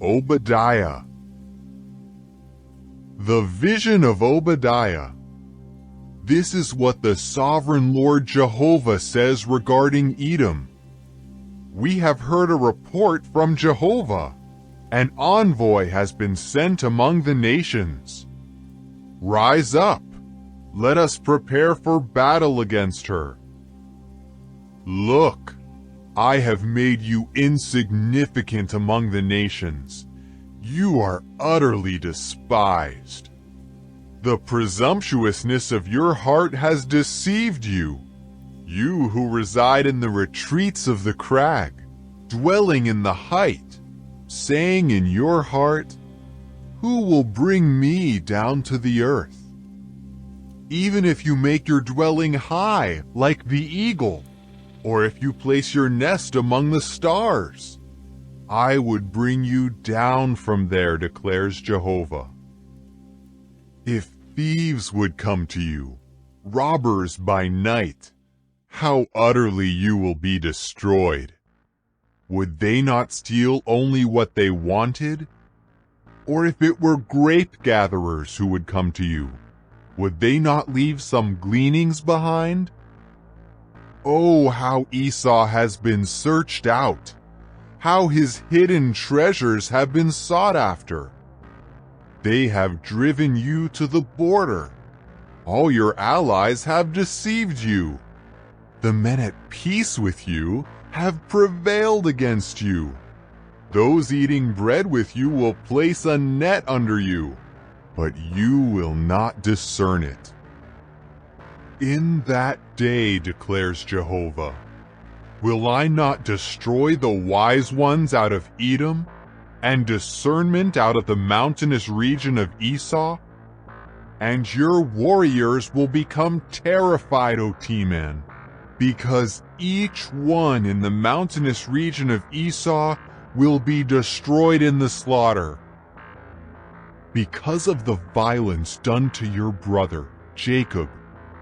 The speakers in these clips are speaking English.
Obadiah. The vision of Obadiah. This is what the sovereign Lord Jehovah says regarding Edom. We have heard a report from Jehovah. An envoy has been sent among the nations. Rise up, let us prepare for battle against her. Look, I have made you insignificant among the nations. You are utterly despised. The presumptuousness of your heart has deceived you. You who reside in the retreats of the crag, dwelling in the height, saying in your heart, who will bring me down to the earth? Even if you make your dwelling high like the eagle, or if you place your nest among the stars, I would bring you down from there, declares Jehovah. If thieves would come to you, robbers by night, how utterly you will be destroyed. Would they not steal only what they wanted? Or if it were grape gatherers who would come to you, would they not leave some gleanings behind? Oh, how Esau has been searched out, how his hidden treasures have been sought after. They have driven you to the border. All your allies have deceived you. The men at peace with you have prevailed against you. Those eating bread with you will place a net under you, but you will not discern it. In that day, declares Jehovah, will I not destroy the wise ones out of Edom, and discernment out of the mountainous region of Esau? And your warriors will become terrified, O Teman, because each one in the mountainous region of Esau will be destroyed in the slaughter. Because of the violence done to your brother, Jacob,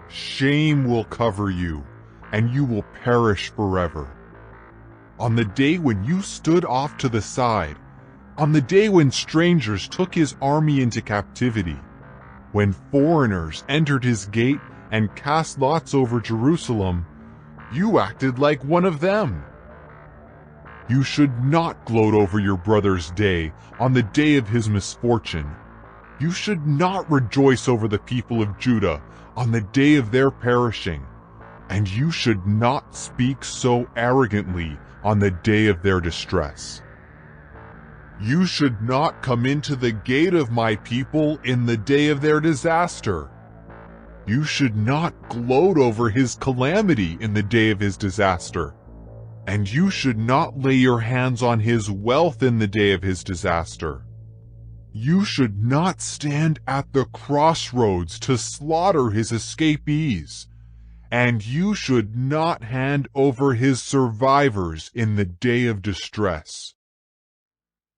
shame will cover you, and you will perish forever. On the day when you stood off to the side, on the day when strangers took his army into captivity, when foreigners entered his gate and cast lots over Jerusalem, you acted like one of them. You should not gloat over your brother's day on the day of his misfortune. You should not rejoice over the people of Judah on the day of their perishing, and you should not speak so arrogantly on the day of their distress. You should not come into the gate of my people in the day of their disaster. You should not gloat over his calamity in the day of his disaster, and you should not lay your hands on his wealth in the day of his disaster. You should not stand at the crossroads to slaughter his escapees, and you should not hand over his survivors in the day of distress.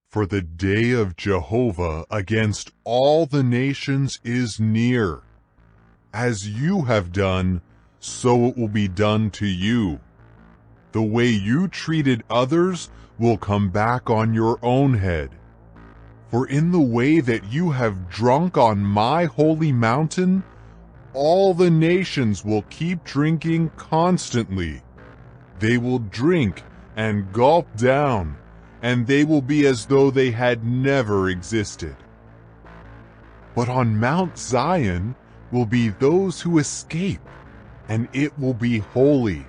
For the day of Jehovah against all the nations is near. As you have done, so it will be done to you. The way you treated others will come back on your own head. For in the way that you have drunk on my holy mountain, all the nations will keep drinking constantly. They will drink and gulp down, and they will be as though they had never existed. But on Mount Zion will be those who escape, and it will be holy.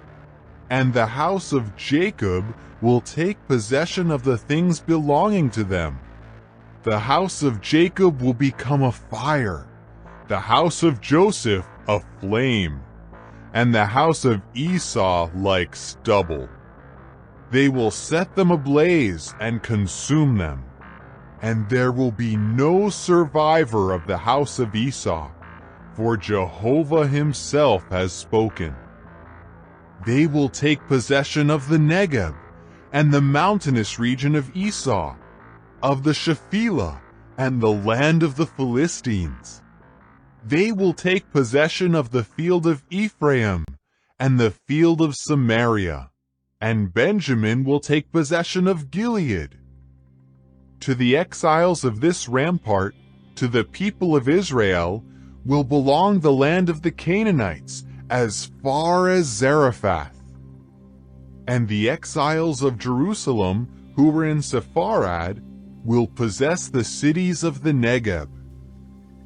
And the house of Jacob will take possession of the things belonging to them. The house of Jacob will become a fire, the house of Joseph a flame, and the house of Esau like stubble. They will set them ablaze and consume them, and there will be no survivor of the house of Esau, for Jehovah himself has spoken. They will take possession of the Negeb and the mountainous region of Esau, of the Shephelah and the land of the Philistines. They will take possession of the field of Ephraim and the field of Samaria, and Benjamin will take possession of Gilead. To the exiles of this rampart, to the people of Israel, will belong the land of the Canaanites, as far as Zarephath. And the exiles of Jerusalem, who were in Sepharad, will possess the cities of the Negeb.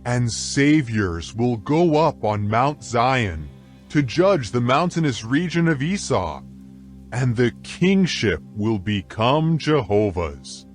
And saviors will go up on Mount Zion, to judge the mountainous region of Esau, and the kingship will become Jehovah's.